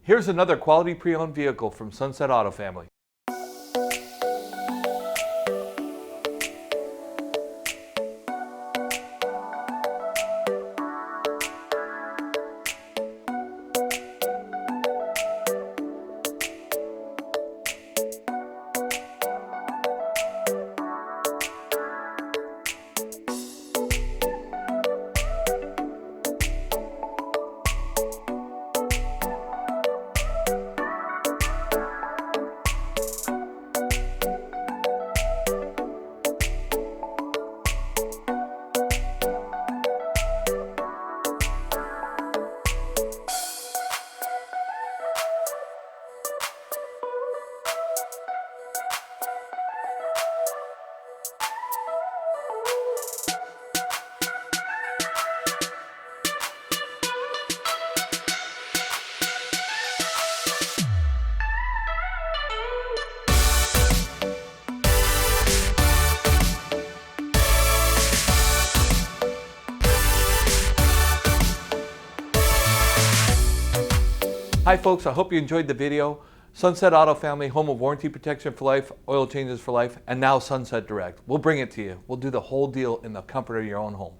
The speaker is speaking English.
Here's another quality pre-owned vehicle from Sunset Auto Family. Hi folks, I hope you enjoyed the video. Sunset Auto Family, home of warranty protection for life, oil changes for life, and now Sunset Direct. We'll bring it to you. We'll do the whole deal in the comfort of your own home.